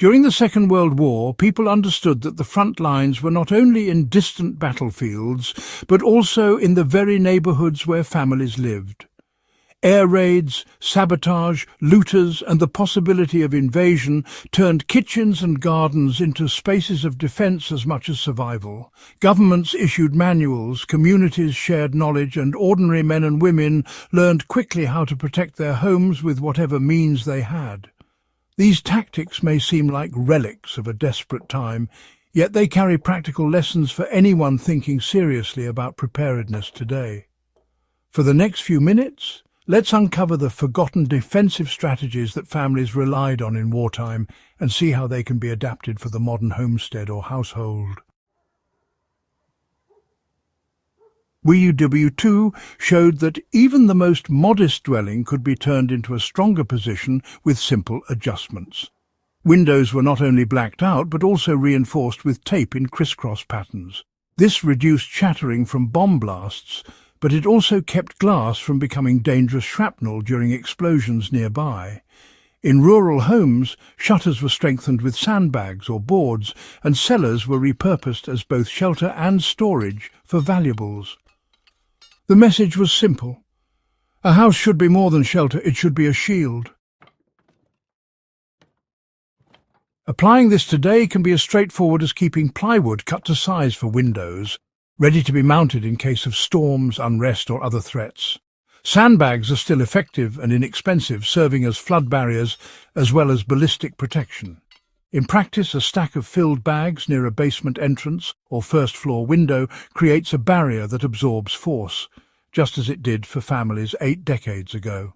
During the Second World War, people understood that the front lines were not only in distant battlefields, but also in the very neighbourhoods where families lived. Air raids, sabotage, looters, and the possibility of invasion turned kitchens and gardens into spaces of defence as much as survival. Governments issued manuals, communities shared knowledge, and ordinary men and women learned quickly how to protect their homes with whatever means they had. These tactics may seem like relics of a desperate time, yet they carry practical lessons for anyone thinking seriously about preparedness today. For the next few minutes, let's uncover the forgotten defensive strategies that families relied on in wartime and see how they can be adapted for the modern homestead or household. WWII showed that even the most modest dwelling could be turned into a stronger position with simple adjustments. Windows were not only blacked out but also reinforced with tape in crisscross patterns. This reduced shattering from bomb blasts, but it also kept glass from becoming dangerous shrapnel during explosions nearby. In rural homes, shutters were strengthened with sandbags or boards, and cellars were repurposed as both shelter and storage for valuables. The message was simple. A house should be more than shelter, it should be a shield. Applying this today can be as straightforward as keeping plywood cut to size for windows, ready to be mounted in case of storms, unrest or other threats. Sandbags are still effective and inexpensive, serving as flood barriers as well as ballistic protection. In practice, a stack of filled bags near a basement entrance or first-floor window creates a barrier that absorbs force, just as it did for families 8 decades ago.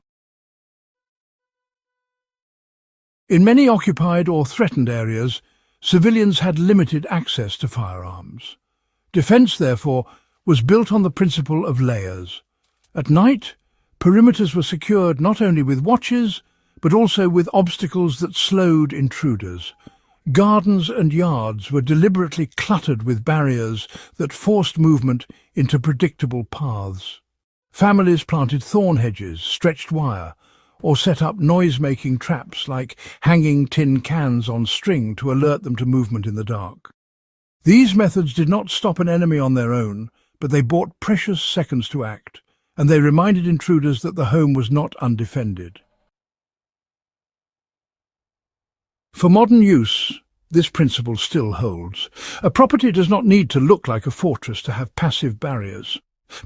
In many occupied or threatened areas, civilians had limited access to firearms. Defence, therefore, was built on the principle of layers. At night, perimeters were secured not only with watches, but also with obstacles that slowed intruders. Gardens and yards were deliberately cluttered with barriers that forced movement into predictable paths. Families planted thorn hedges, stretched wire, or set up noise-making traps like hanging tin cans on string to alert them to movement in the dark. These methods did not stop an enemy on their own, but they bought precious seconds to act, and they reminded intruders that the home was not undefended. For modern use, this principle still holds. A property does not need to look like a fortress to have passive barriers.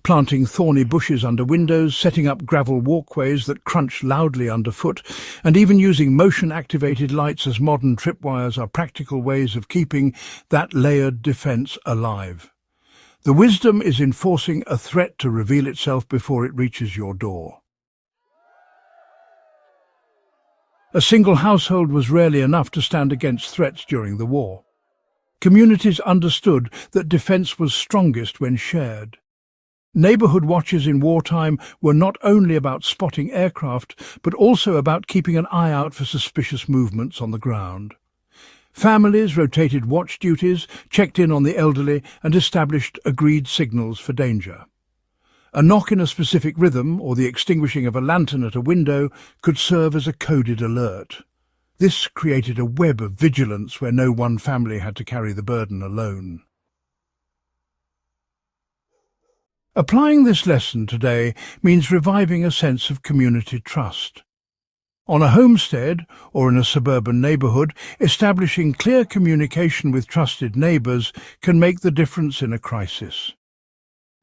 Planting thorny bushes under windows, setting up gravel walkways that crunch loudly underfoot, and even using motion-activated lights as modern tripwires are practical ways of keeping that layered defence alive. The wisdom is in forcing a threat to reveal itself before it reaches your door. A single household was rarely enough to stand against threats during the war. Communities understood that defence was strongest when shared. Neighbourhood watches in wartime were not only about spotting aircraft, but also about keeping an eye out for suspicious movements on the ground. Families rotated watch duties, checked in on the elderly, and established agreed signals for danger. A knock in a specific rhythm, or the extinguishing of a lantern at a window, could serve as a coded alert. This created a web of vigilance where no one family had to carry the burden alone. Applying this lesson today means reviving a sense of community trust. On a homestead or in a suburban neighbourhood, establishing clear communication with trusted neighbours can make the difference in a crisis.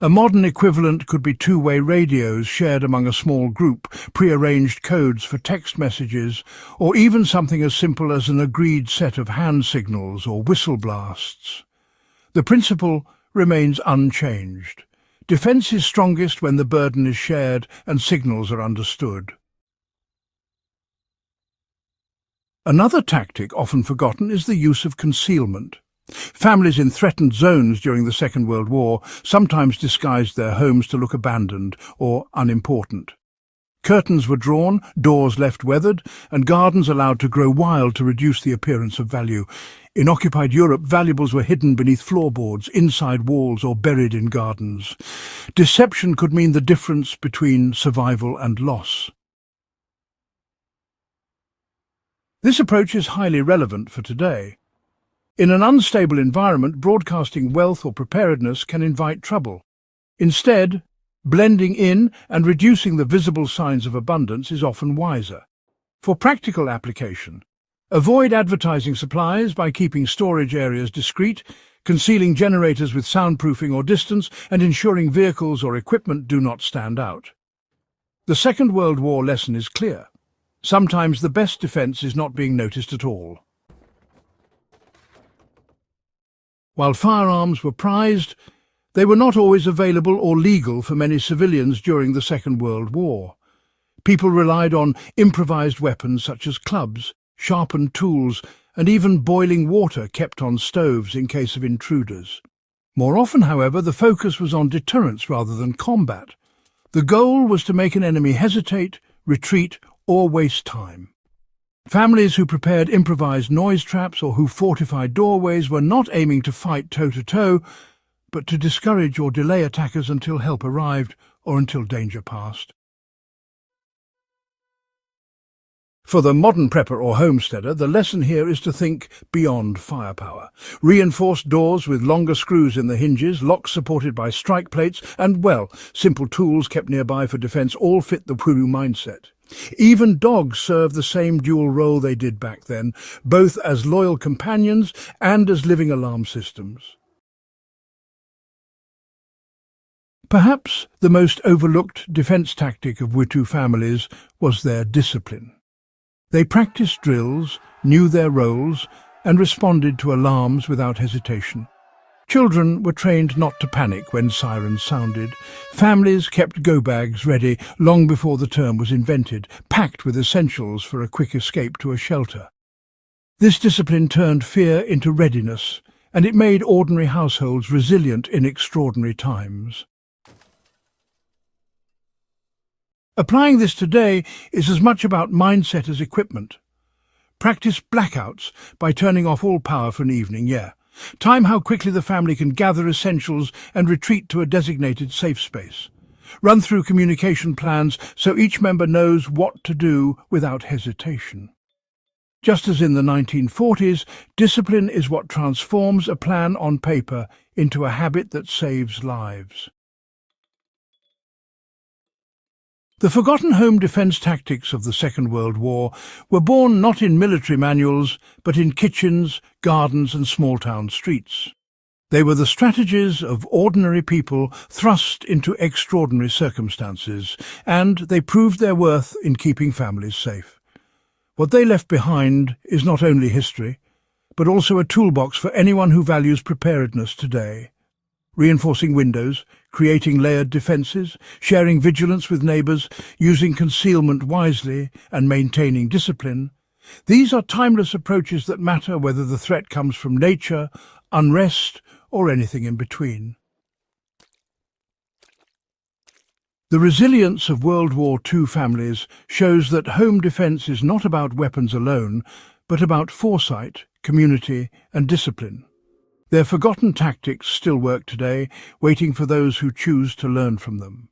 A modern equivalent could be two-way radios shared among a small group, pre-arranged codes for text messages, or even something as simple as an agreed set of hand signals or whistle blasts. The principle remains unchanged. Defence is strongest when the burden is shared and signals are understood. Another tactic often forgotten is the use of concealment. Families in threatened zones during the Second World War sometimes disguised their homes to look abandoned or unimportant. Curtains were drawn, doors left weathered, and gardens allowed to grow wild to reduce the appearance of value. In occupied Europe, valuables were hidden beneath floorboards, inside walls, or buried in gardens. Deception could mean the difference between survival and loss. This approach is highly relevant for today. In an unstable environment, broadcasting wealth or preparedness can invite trouble. Instead, blending in and reducing the visible signs of abundance is often wiser. For practical application, avoid advertising supplies by keeping storage areas discreet, concealing generators with soundproofing or distance, and ensuring vehicles or equipment do not stand out. The Second World War lesson is clear. Sometimes the best defense is not being noticed at all. While firearms were prized, they were not always available or legal for many civilians during the Second World War. People relied on improvised weapons such as clubs, sharpened tools, and even boiling water kept on stoves in case of intruders. More often, however, the focus was on deterrence rather than combat. The goal was to make an enemy hesitate, retreat, or waste time. Families who prepared improvised noise traps or who fortified doorways were not aiming to fight toe-to-toe, but to discourage or delay attackers until help arrived or until danger passed. For the modern prepper or homesteader, the lesson here is to think beyond firepower. Reinforced doors with longer screws in the hinges, locks supported by strike plates, and, well, simple tools kept nearby for defense all fit the WWII mindset. Even dogs serve the same dual role they did back then, both as loyal companions and as living alarm systems. Perhaps the most overlooked defense tactic of WWII families was their discipline. They practiced drills, knew their roles, and responded to alarms without hesitation. Children were trained not to panic when sirens sounded. Families kept go-bags ready long before the term was invented, packed with essentials for a quick escape to a shelter. This discipline turned fear into readiness, and it made ordinary households resilient in extraordinary times. Applying this today is as much about mindset as equipment. Practice blackouts by turning off all power for an evening, Time how quickly the family can gather essentials and retreat to a designated safe space. Run through communication plans so each member knows what to do without hesitation. Just as in the 1940s, discipline is what transforms a plan on paper into a habit that saves lives. The forgotten home defense tactics of the Second World War were born not in military manuals, but in kitchens, gardens and small-town streets. They were the strategies of ordinary people thrust into extraordinary circumstances, and they proved their worth in keeping families safe. What they left behind is not only history, but also a toolbox for anyone who values preparedness today. Reinforcing windows, creating layered defences, sharing vigilance with neighbours, using concealment wisely, and maintaining discipline. These are timeless approaches that matter whether the threat comes from nature, unrest, or anything in between. The resilience of World War II families shows that home defence is not about weapons alone, but about foresight, community, and discipline. Their forgotten tactics still work today, waiting for those who choose to learn from them.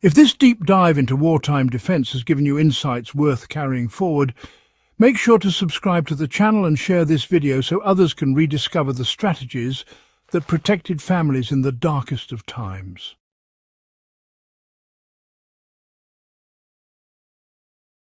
If this deep dive into wartime defence has given you insights worth carrying forward, make sure to subscribe to the channel and share this video so others can rediscover the strategies that protected families in the darkest of times.